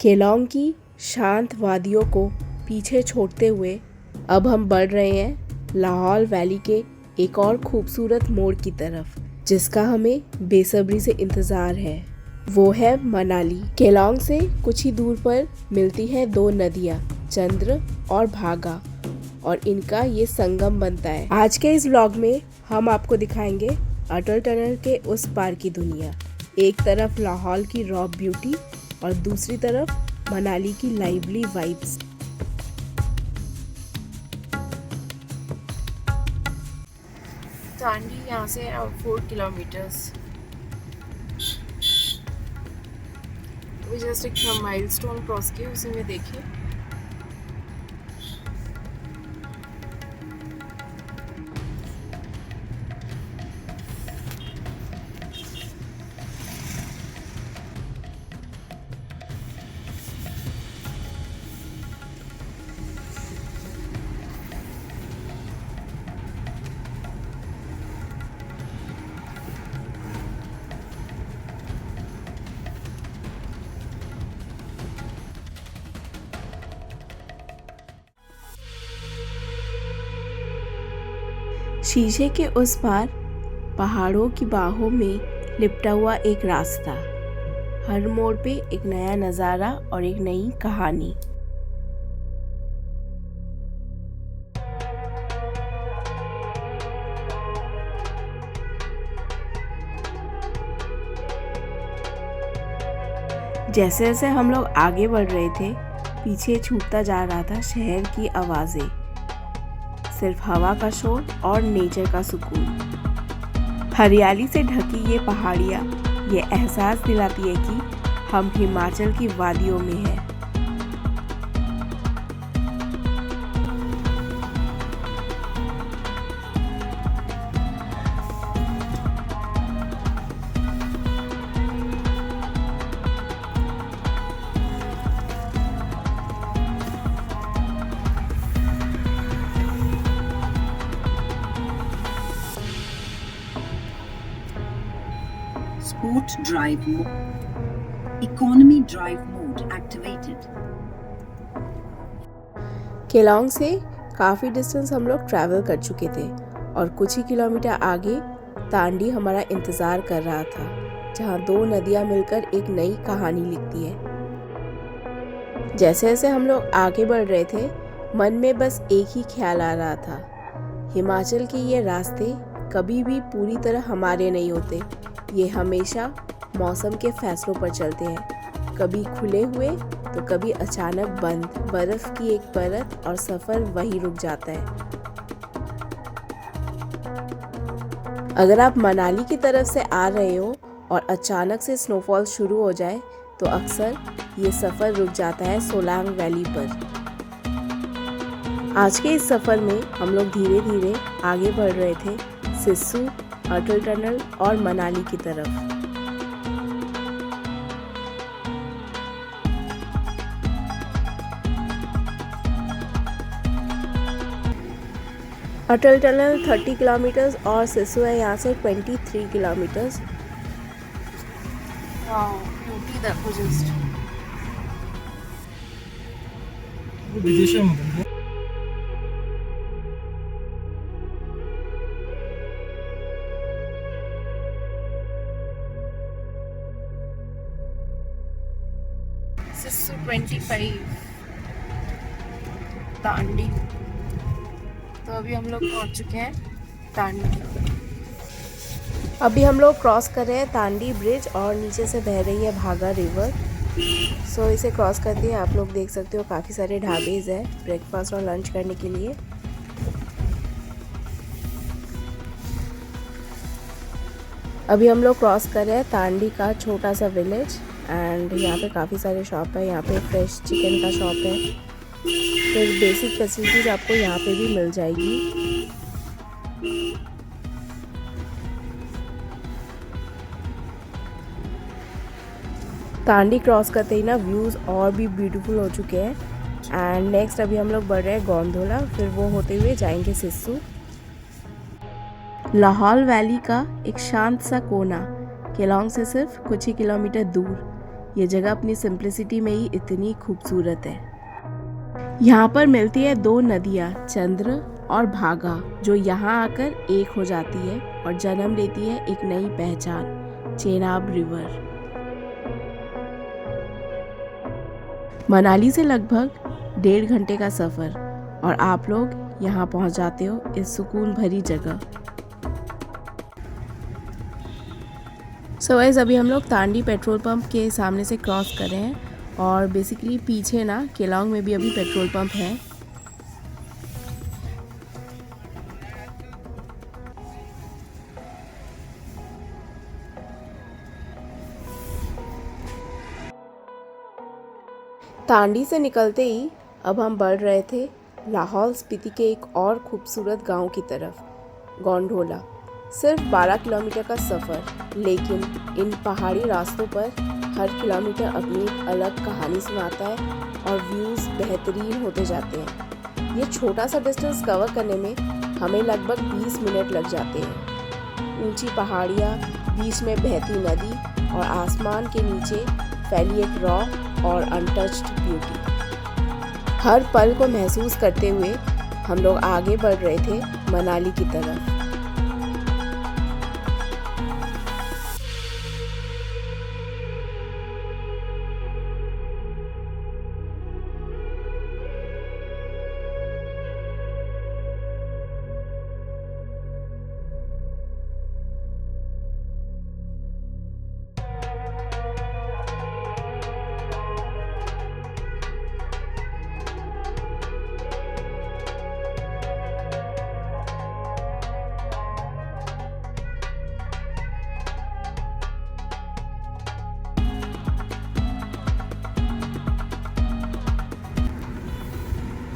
केलोंग की शांत वादियों को पीछे छोड़ते हुए अब हम बढ़ रहे हैं लाहौल वैली के एक और खूबसूरत मोड़ की तरफ, जिसका हमें बेसब्री से इंतज़ार है। वो है मनाली। केलोंग से कुछ ही दूर पर मिलती हैं दो नदियाँ, चंद्र और भागा, और इनका ये संगम बनता है। आज के इस व्लॉग में हम आपको दिखाएंगे अटल टनल के उस पार की दुनिया। एक तरफ लाहौल की रॉ ब्यूटी और दूसरी तरफ मनाली की लाइवली वाइब्स। तांडी यहाँ से 4 किलोमीटर्स। अभी जस्ट एक माइलस्टोन क्रॉस किया, उसी में देखिए शीशे के उस पार पहाड़ों की बाहों में लिपटा हुआ एक रास्ता। हर मोड़ पे एक नया नज़ारा और एक नई कहानी। जैसे जैसे हम लोग आगे बढ़ रहे थे, पीछे छूटता जा रहा था शहर की आवाज़ें, सिर्फ हवा का शोर और नेचर का सुकून। हरियाली से ढकी ये पहाड़ियाँ ये एहसास दिलाती है कि हम हिमाचल की वादियों में हैं। Sport drive mode. Economy drive mode activated. Kelong से काफ़ी डिस्टेंस हम लोग ट्रैवल कर चुके थे और कुछ ही किलोमीटर आगे तांडी हमारा इंतज़ार कर रहा था, जहाँ दो नदियाँ मिलकर एक नई कहानी लिखती है। जैसे जैसे हम लोग आगे बढ़ रहे थे, मन में बस एक ही ख्याल आ रहा था, हिमाचल के ये रास्ते कभी भी पूरी तरह हमारे नहीं होते। ये हमेशा मौसम के फैसलों पर चलते हैं, कभी खुले हुए तो कभी अचानक बंद, बर्फ की एक परत और सफ़र वहीं रुक जाता है। अगर आप मनाली की तरफ से आ रहे हो और अचानक से स्नोफॉल शुरू हो जाए तो अक्सर ये सफ़र रुक जाता है सोलांग वैली पर। आज के इस सफ़र में हम लोग धीरे धीरे आगे बढ़ रहे थे सिस्सू, अटल टनल और मनाली की तरफ। अटल टनल 30 किलोमीटर्स और सिस्सू है यहाँ से 23 किलोमीटर्स। वाओ, ब्यूटी देखो जस्ट। सिस्सू 25, तांडी। तो अभी हम लोग पहुंच चुके हैं तांडी। अभी हम लोग क्रॉस कर रहे हैं तांडी ब्रिज और नीचे से बह रही है भागा रिवर। सो इसे क्रॉस करते ही आप लोग देख सकते हो काफ़ी सारे ढाबेज हैं ब्रेकफास्ट और लंच करने के लिए। अभी हम लोग क्रॉस कर रहे हैं तांडी का छोटा सा विलेज एंड यहाँ पे काफ़ी सारे शॉप है। यहाँ पे फ्रेश चिकन का शॉप है, फिर बेसिक फैसिलिटीज़ आपको यहाँ पे भी मिल जाएगी। तांडी क्रॉस करते ही ना व्यूज़ और भी ब्यूटीफुल हो चुके हैं। एंड नेक्स्ट अभी हम लोग बढ़ रहे हैं गोंधोला, फिर वो होते हुए जाएंगे सिस्सू। लाहौल वैली का एक शांत सा कोना केलोंग से सिर्फ कुछ ही किलोमीटर दूर, ये जगह अपनी सिंप्लिसिटी में ही इतनी खूबसूरत है। यहाँ पर मिलती है दो नदियाँ, चंद्र और भागा, जो यहाँ आकर एक हो जाती है और जन्म लेती है एक नई पहचान, चेनाब रिवर। मनाली से लगभग 1.5 घंटे का सफ़र और आप लोग यहाँ पहुँच जाते हो इस सुकून भरी जगह। सो गाइस, अभी हम लोग तांडी पेट्रोल पंप के सामने से क्रॉस कर रहे हैं और बेसिकली पीछे ना केलांग में भी अभी पेट्रोल पंप है। तांडी से निकलते ही अब हम बढ़ रहे थे लाहौल स्पीति के एक और खूबसूरत गांव की तरफ, गोंडोला। सिर्फ 12 किलोमीटर का सफ़र, लेकिन इन पहाड़ी रास्तों पर हर किलोमीटर अपनी एक अलग कहानी सुनाता है और व्यूज़ बेहतरीन होते जाते हैं। ये छोटा सा डिस्टेंस कवर करने में हमें लगभग 20 मिनट लग जाते हैं। ऊंची पहाड़ियाँ, बीच में बहती नदी और आसमान के नीचे फैली एक रॉ और अनटच्ड ब्यूटी। हर पल को महसूस करते हुए हम लोग आगे बढ़ रहे थे मनाली की तरफ।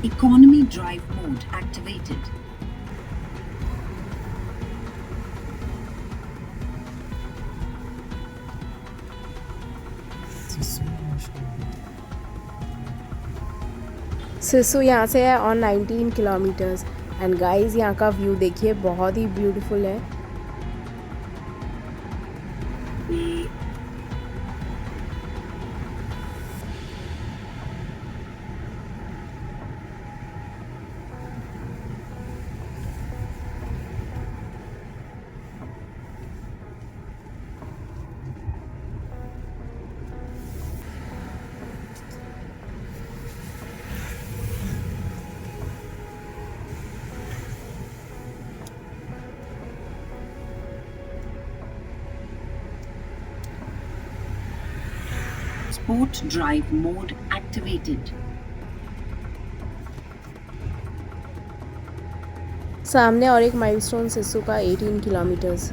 Economy drive mode activated. Sissu यहाँ से है और 19 किलोमीटर्स। एंड गाइस, यहाँ का व्यू देखिए, बहुत ही ब्यूटीफुल है। Sport drive mode activated. सामने और एक माइलस्टोन सिसु का 18 किलोमीटर्स।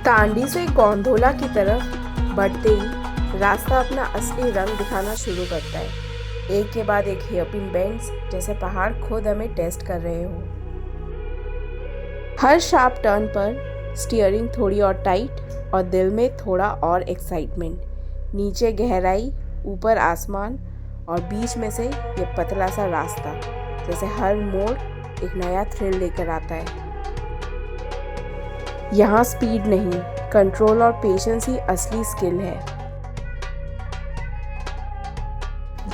तांडी से गोंडोला की तरफ बढ़ते ही रास्ता अपना असली रंग दिखाना शुरू करता है। एक के बाद एक हेयरपिन बेंड्स, जैसे पहाड़ खुद हमें टेस्ट कर रहे हो। हर शार्प टर्न पर स्टीयरिंग थोड़ी और टाइट और दिल में थोड़ा और एक्साइटमेंट। नीचे गहराई, ऊपर आसमान और बीच में से ये पतला सा रास्ता, जैसे हर मोड़ एक नया थ्रिल लेकर आता है। यहाँ स्पीड नहीं, कंट्रोल और पेशेंस ही असली स्किल है।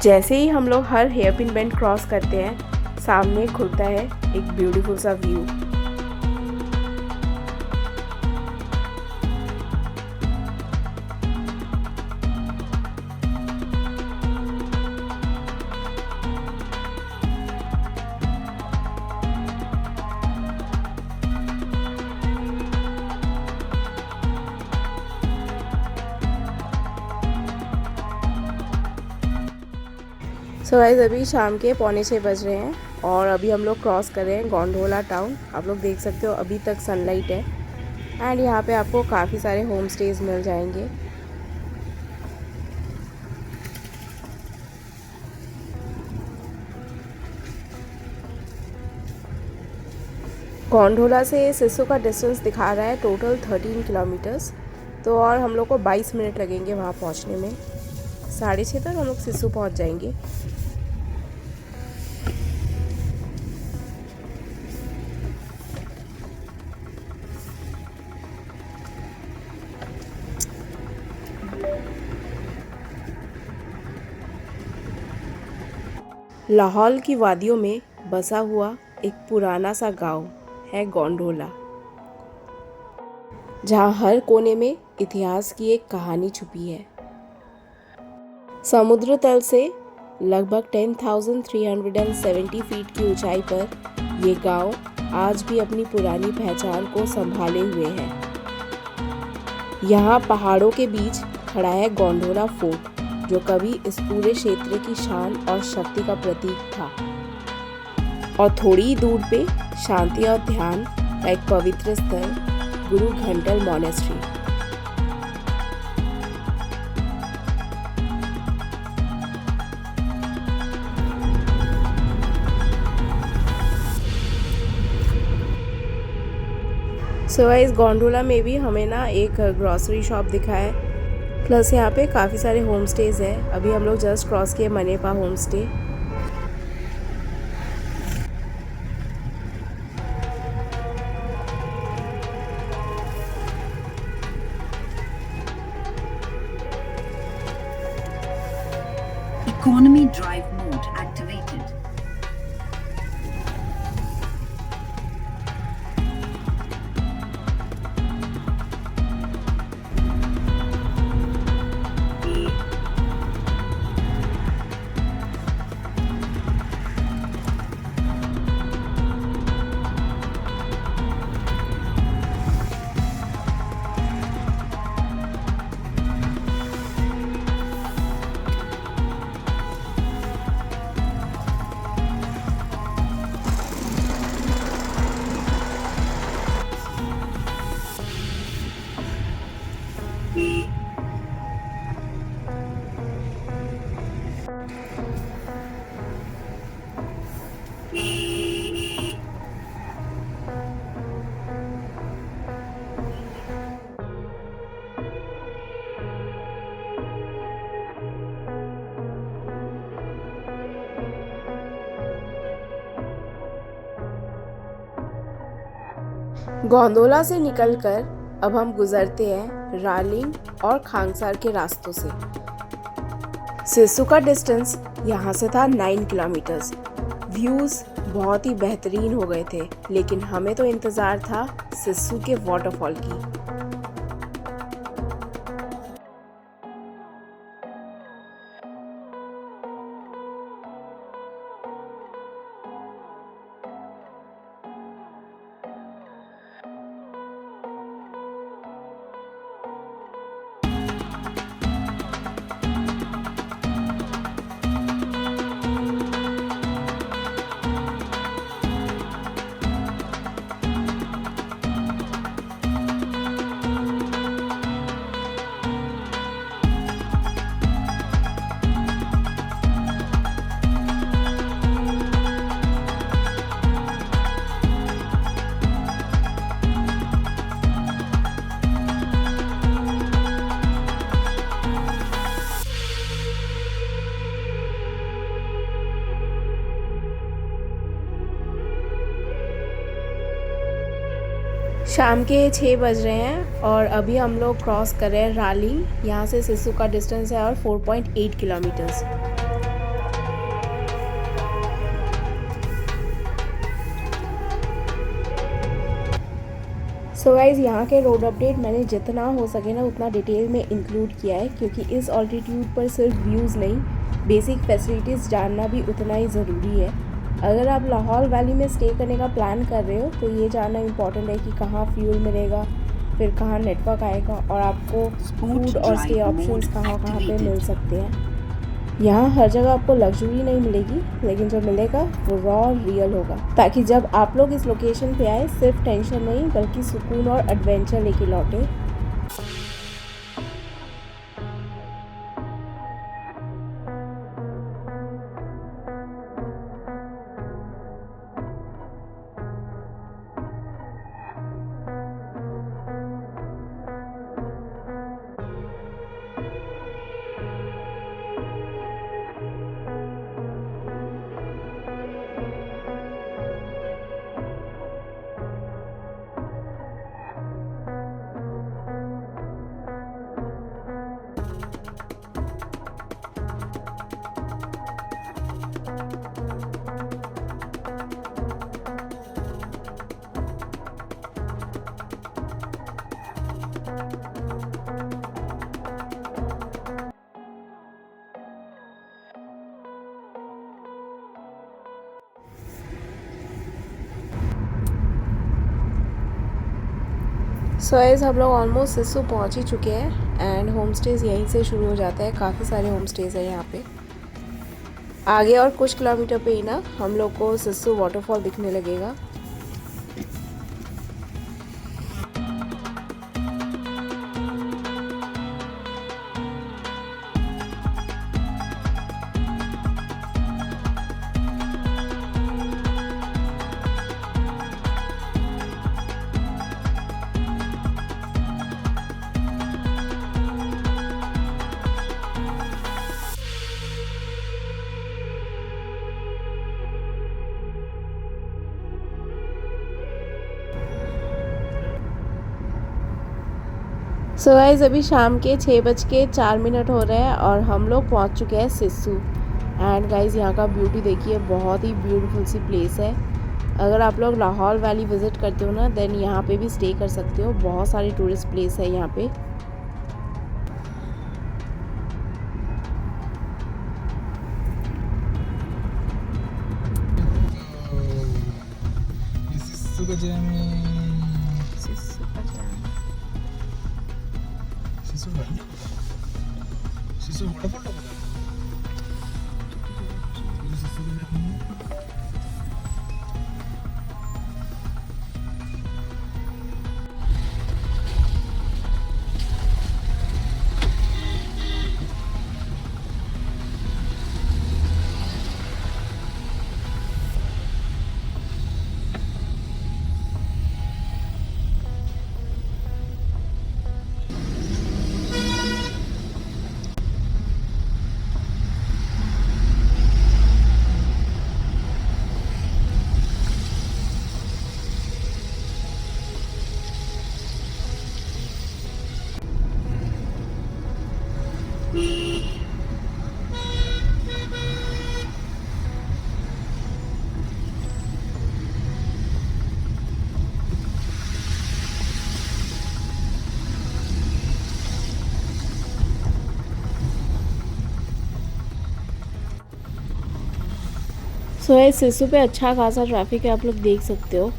जैसे ही हम लोग हर हेयरपिन बेंड क्रॉस करते हैं, सामने खुलता है एक ब्यूटीफुल सा व्यू। सो गाइस अभी शाम के 5:45 बज रहे हैं और अभी हम लोग क्रॉस कर रहे हैं गोंडोला टाउन। आप लोग देख सकते हो अभी तक सनलाइट है एंड यहाँ पे आपको काफ़ी सारे होम स्टेज मिल जाएंगे। गोंडोला से सिसु का डिस्टेंस दिखा रहा है टोटल 13 किलोमीटर्स। तो और हम लोग को 22 मिनट लगेंगे वहाँ पहुँचने में। 6:30 तक हम लोग सिसु पहुँच जाएंगे। लाहौल की वादियों में बसा हुआ एक पुराना सा गांव है गोंडोला, जहां हर कोने में इतिहास की एक कहानी छुपी है। समुद्र तल से लगभग 10,370 फीट की ऊंचाई पर ये गांव आज भी अपनी पुरानी पहचान को संभाले हुए है। यहाँ पहाड़ों के बीच खड़ा है गोंडोला फोर्ट, जो कभी इस पूरे क्षेत्र की शान और शक्ति का प्रतीक था। और थोड़ी ही दूर पे शांति और ध्यान का एक पवित्र स्थल गुरु घंटल मॉनेस्ट्री। सो इस गोंडोला में भी हमें ना एक ग्रॉसरी शॉप दिखा है, प्लस यहाँ पे काफ़ी सारे होम स्टेज है। अभी हम लोग जस्ट क्रॉस किए मनेपा home stay. Economy drive mode activated. Gondola से निकलकर अब हम गुजरते हैं रालिंग और खांगसार के रास्तों से। सिसु का डिस्टेंस यहाँ से था 9 किलोमीटर्स। व्यूज़ बहुत ही बेहतरीन हो गए थे, लेकिन हमें तो इंतज़ार था सिसु के वाटरफॉल की। शाम के 6 बज रहे हैं और अभी हम लोग क्रॉस कर रहे हैं रालिंग। यहाँ से सिसु का डिस्टेंस है और 4.8 किलोमीटर्स। सो गाइज यहाँ के रोड अपडेट मैंने जितना हो सके ना उतना डिटेल में इंक्लूड किया है, क्योंकि इस ऑल्टीट्यूड पर सिर्फ व्यूज़ नहीं, बेसिक फैसिलिटीज़ जानना भी उतना ही ज़रूरी है। अगर आप लाहौल वैली में स्टे करने का प्लान कर रहे हो तो ये जानना इम्पॉर्टेंट है कि कहाँ फ्यूल मिलेगा, फिर कहाँ नेटवर्क आएगा और आपको फूड और स्टे ऑप्शंस कहाँ कहाँ पे मिल सकते हैं। यहाँ हर जगह आपको लग्जरी नहीं मिलेगी, लेकिन जो मिलेगा वो रॉ और रियल होगा, ताकि जब आप लोग इस लोकेशन पे आए सिर्फ टेंशन नहीं बल्कि सुकून और एडवेंचर लेके लौटे। सो गाइस हम लोग ऑलमोस्ट सिस्सू पहुंच ही चुके हैं एंड होम स्टेज़ यहीं से शुरू हो जाता है। काफ़ी सारे होम स्टेज़ हैं यहाँ पे। आगे और कुछ किलोमीटर पे ही ना हम लोग को सिस्सू वाटरफॉल दिखने लगेगा। सो गाइस अभी शाम के 6:04 हो रहे हैं और हम लोग पहुंच चुके हैं सिस्सू। एंड गाइस यहाँ का ब्यूटी देखिए, बहुत ही ब्यूटीफुल सी प्लेस है। अगर आप लोग लाहौल वैली विज़िट करते हो ना देन यहाँ पे भी स्टे कर सकते हो। बहुत सारी टूरिस्ट प्लेस है यहाँ पे। सो इस सिस्सू पे अच्छा खासा ट्रैफिक है, आप लोग देख सकते हो।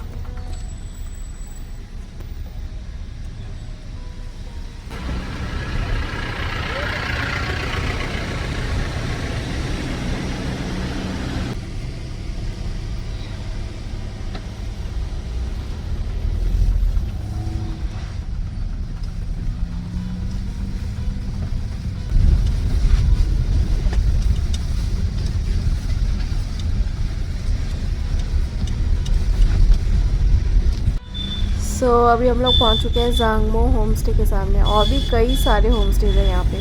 सो अभी हम लोग पहुंच चुके हैं जांगमो होम स्टे के सामने। और भी कई सारे होम स्टेज हैं यहाँ पे।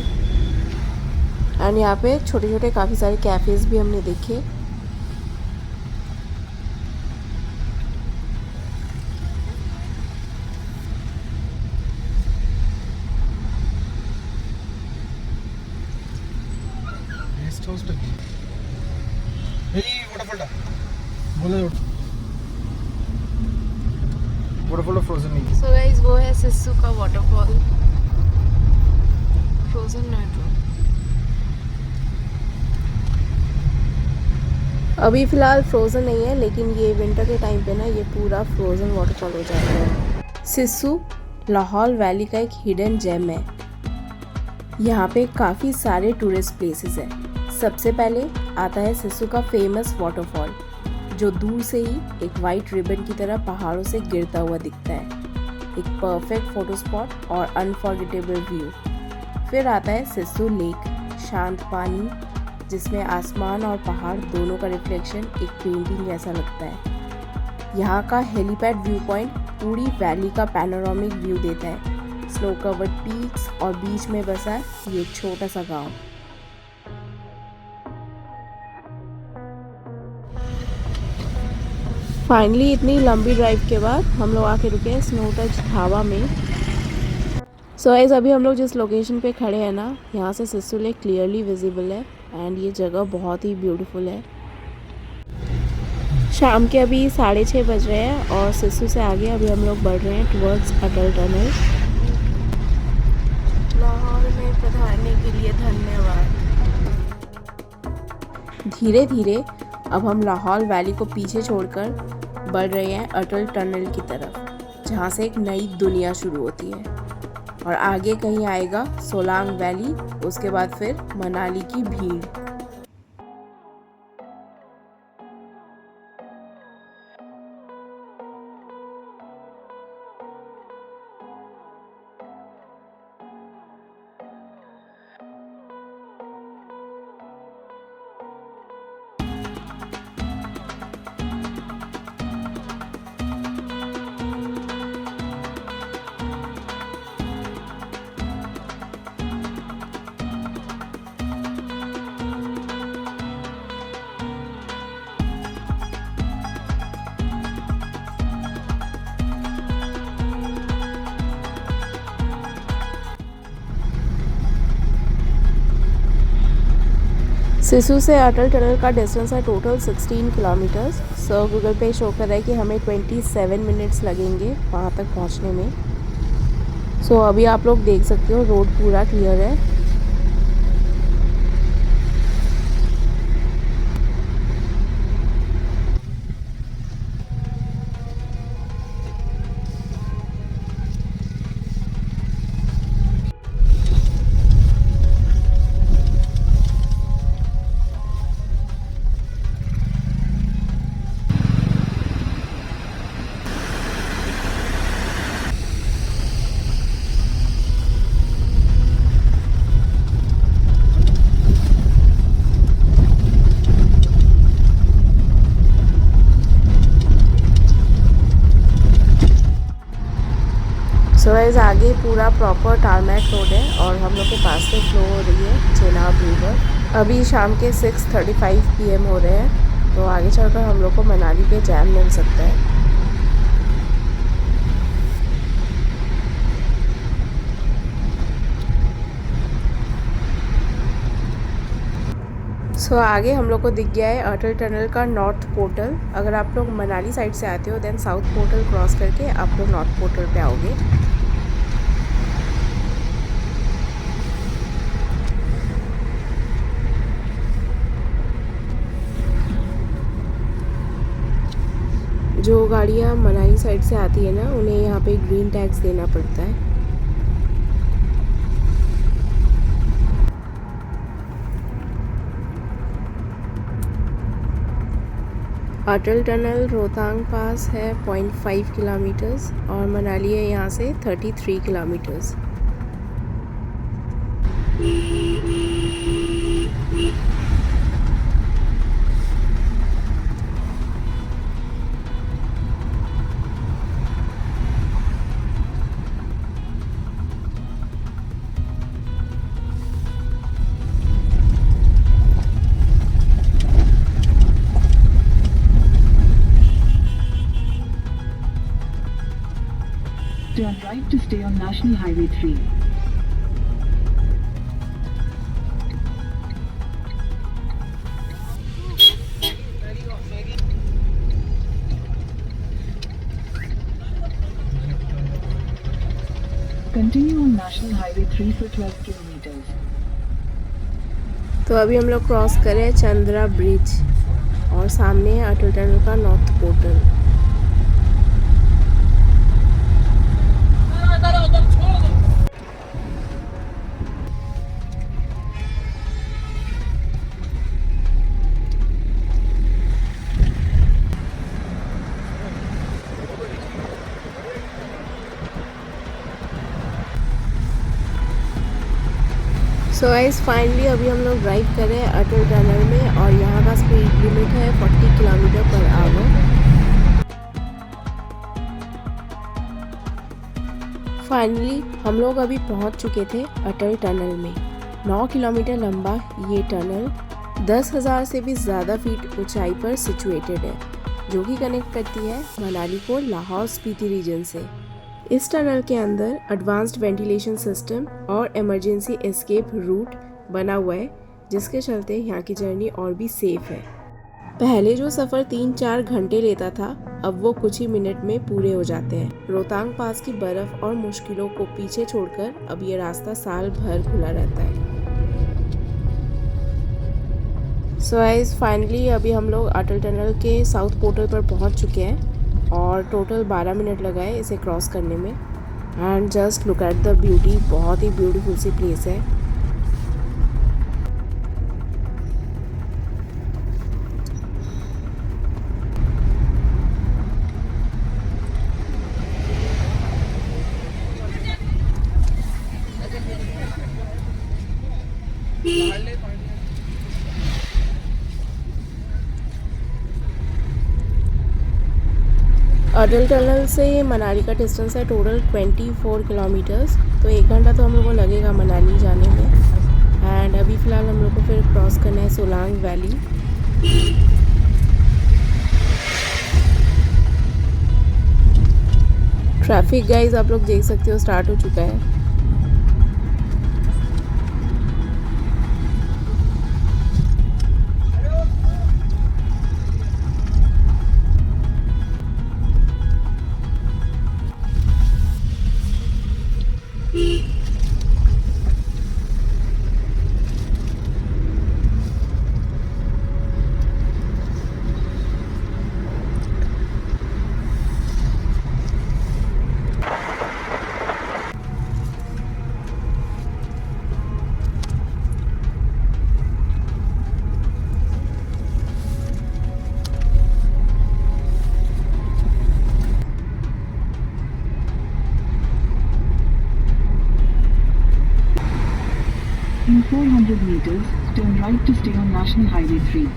एंड यहाँ पे छोटे छोटे काफ़ी सारे कैफ़ेज़ भी हमने देखे। वाटरफॉल फ्रोजन नहीं है। सो गाइस वो है सिस्सू का वाटरफॉल, फ्रोजन नहीं। अभी फ़िलहाल फ्रोज़न नहीं है, लेकिन ये विंटर के टाइम पे ना ये पूरा फ्रोज़न वाटरफॉल हो जाता है। सिस्सू लाहौल वैली का एक हिडन जेम है। यहाँ पे काफ़ी सारे टूरिस्ट प्लेसेस हैं। सबसे पहले आता है सिसु का फेमस वाटरफॉल, जो दूर से ही एक वाइट रिबन की तरह पहाड़ों से गिरता हुआ दिखता है। एक परफेक्ट फोटो स्पॉट और अनफॉरगेटेबल व्यू। फिर आता है सिसु लेक, शांत पानी जिसमें आसमान और पहाड़ दोनों का रिफ्लेक्शन एक पेंटिंग जैसा लगता है। यहाँ का हेलीपैड व्यू पॉइंट पूरी वैली का पैनोरामिक व्यू देता है, स्नो कवर्ड पीक्स और बीच में बसा ये एक छोटा सा गांव। फाइनली इतनी लंबी ड्राइव के बाद हम लोग आके रुके हैं स्नो टच ढाबा में। सो गाइस, अभी हम लोग जिस लोकेशन पे खड़े हैं ना, यहाँ से सिसु लेक क्लियरली विजिबल है एंड ये जगह बहुत ही ब्यूटीफुल है। शाम के अभी 6:30 बज रहे हैं और सिसु से आगे अभी हम लोग बढ़ रहे हैं टुवर्ड्स अटल टनल। लाहौर में पधारने के लिए धन्यवाद। धीरे धीरे अब हम लाहौर वैली को पीछे छोड़कर बढ़ रहे हैं अटल टनल की तरफ, जहाँ से एक नई दुनिया शुरू होती है और आगे कहीं आएगा सोलांग वैली, उसके बाद फिर मनाली की भीड़। सिसु से अटल टनल का डिस्टेंस है टोटल 16 किलोमीटर्स। सो गूगल पे शो कर रहा है कि हमें 27 मिनट्स लगेंगे वहाँ तक पहुँचने में। सो अभी आप लोग देख सकते हो रोड पूरा क्लियर है। सो गाइस, आगे पूरा प्रॉपर टारमैक रोड है और हम लोग के पास से फ्लो हो रही है चेनाब रिवर। अभी शाम के 6:35 PM हो रहे हैं, तो आगे चलकर हम लोग को मनाली पे जैम मिल सकता है। सो आगे हम लोग को दिख गया है अटल टनल का नॉर्थ पोर्टल। अगर आप लोग मनाली साइड से आते हो देन साउथ पोर्टल क्रॉस करके आप लोग नॉर्थ पोर्टल पे आओगे। जो गाड़ियाँ मनाली साइड से आती है ना, उन्हें यहाँ पे ग्रीन टैक्स देना पड़ता है। अटल टनल रोहतांग पास है 0.5 किलोमीटर्स और मनाली है यहाँ से 33 kilometres. Turn right to stay on National Highway 3. Continue on National Highway 3 for 12 kilometers. तो अभी हम लोग क्रॉस करें चंद्रा ब्रिज और सामने है अटल टनल का north portal. So guys finally अभी हम लोग ड्राइव कर रहे हैं अटल टनल में और यहाँ का स्पीड लिमिट है 40 किलोमीटर पर आवर। फाइनली हम लोग अभी पहुँच चुके थे अटल टनल में। 9 किलोमीटर लंबा ये टनल 10,000 से भी ज़्यादा फीट ऊंचाई पर सिचुएटेड है, जो कि कनेक्ट करती है मनाली को लाहौल स्पीति रीजन से। इस टनल के अंदर एडवांस्ड वेंटिलेशन सिस्टम और इमरजेंसी एस्केप रूट बना हुआ है, जिसके चलते यहाँ की जर्नी और भी सेफ है। पहले जो सफ़र 3-4 घंटे लेता था, अब वो कुछ ही मिनट में पूरे हो जाते हैं। रोहतांग पास की बर्फ़ और मुश्किलों को पीछे छोड़कर अब ये रास्ता साल भर खुला रहता है। सो गाइस फाइनली अभी हम लोग अटल टनल के साउथ पोर्टल पर पहुँच चुके हैं और टोटल 12 मिनट लगा है इसे क्रॉस करने में। And just look at the beauty, बहुत ही ब्यूटीफुल सी प्लेस है। अटल टनल से मनाली का डिस्टेंस है टोटल 24 किलोमीटर्स, तो 1 घंटा तो हम लोग को लगेगा मनाली जाने में। एंड अभी फ़िलहाल हम लोग को फिर क्रॉस करना है सोलांग वैली। ट्रैफिक गाइस आप लोग देख सकते हो स्टार्ट हो चुका है। In 400 meters, turn right to stay on National Highway 3.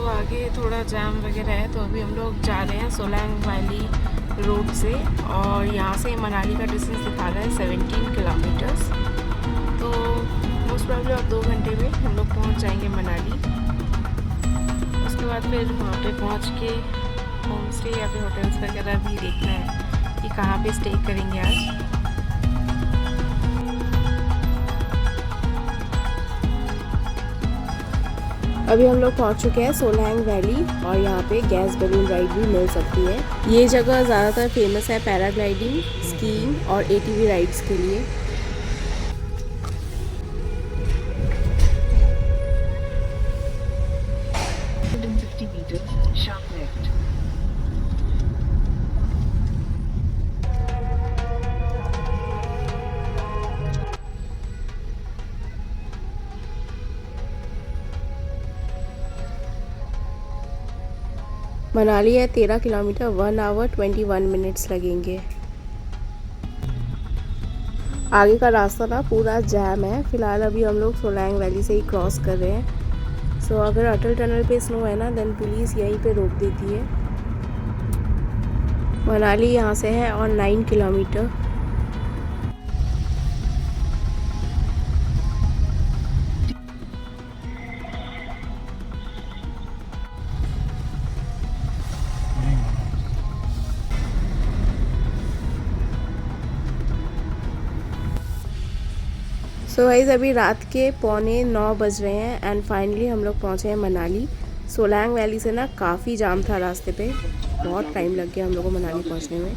आगे थोड़ा जाम वगैरह है, तो अभी हम लोग जा रहे हैं सोलांग वैली रोड से और यहाँ से मनाली का डिस्टेंस दिखा रहा है 17 किलोमीटर्स। तो मोस्ट प्रॉब्ली और 2 घंटे में हम लोग पहुँच जाएंगे मनाली। उसके बाद फिर वहाँ पे पहुँच के होम स्टे या फिर होटल्स वगैरह भी देखना है कि कहाँ पे स्टे करेंगे आज। अभी हम लोग पहुंच चुके हैं सोलांग वैली और यहाँ पे गैस बलून राइड भी मिल सकती है। ये जगह ज़्यादातर फेमस है पैराग्लाइडिंग, स्कीइंग और एटीवी राइड्स के लिए। मनाली है 13 किलोमीटर, 1 आवर 21 मिनट्स लगेंगे। आगे का रास्ता ना पूरा जैम है। फ़िलहाल अभी हम लोग सोलैंग वैली से ही क्रॉस कर रहे हैं। सो अगर अटल टनल पे स्नो है ना, देन पुलिस यहीं पे रोक देती है। मनाली यहाँ से है और 9 किलोमीटर। सो गाइस अभी रात के 8:45 बज रहे हैं एंड फाइनली हम लोग पहुँचे हैं मनाली। सोलैंग वैली से ना काफ़ी जाम था रास्ते पे, बहुत टाइम लग गया हम लोगों को मनाली पहुँचने में।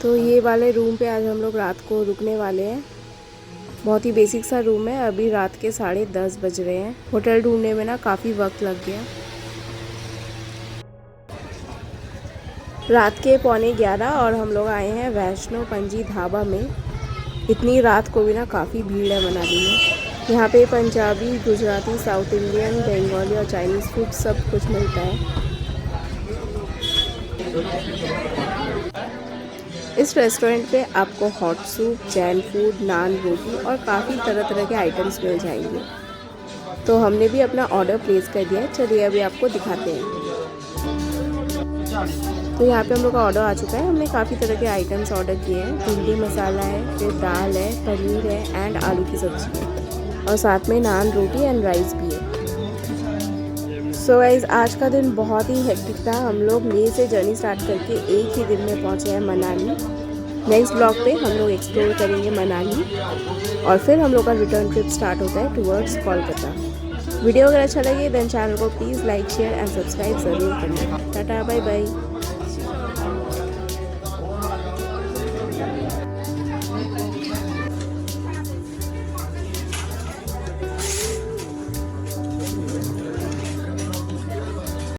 तो ये वाले रूम पे आज हम लोग रात को रुकने वाले हैं। बहुत ही बेसिक सा रूम है। अभी रात के 10:30 बज रहे हैं। होटल ढूंढने में ना काफ़ी वक्त लग गया। रात के 10:45 और हम लोग आए हैं वैष्णो पंजी ढाबा में। इतनी रात को भी ना काफ़ी भीड़ है मनाली में। यहाँ पे पंजाबी, गुजराती, साउथ इंडियन, बंगाली और चाइनीज़ फूड सब कुछ मिलता है। इस रेस्टोरेंट पे आपको हॉट सूप, जैन फूड, नान, रोटी और काफ़ी तरह तरह के आइटम्स मिल जाएंगे। तो हमने भी अपना ऑर्डर प्लेस कर दिया है। चलिए अभी आपको दिखाते हैं। तो यहाँ पे हम लोग का ऑर्डर आ चुका है। हमने काफ़ी तरह के आइटम्स ऑर्डर किए हैं। भिंडी मसाला है, फिर दाल है, पनीर है एंड आलू की सब्ज़ी है और साथ में नान, रोटी एंड राइस भी है। सो गाइस आज का दिन बहुत ही हेक्टिक था। हम लोग लेह से जर्नी स्टार्ट करके एक ही दिन में पहुँचे हैं मनाली। नेक्स्ट ब्लॉग पे हम लोग एक्सप्लोर करेंगे मनाली और फिर हम लोग का रिटर्न ट्रिप स्टार्ट होता है टुवर्ड्स कोलकाता। वीडियो अगर अच्छा लगे देन चैनल को please like, share and subscribe ज़रूर करना। Tata, bye bye.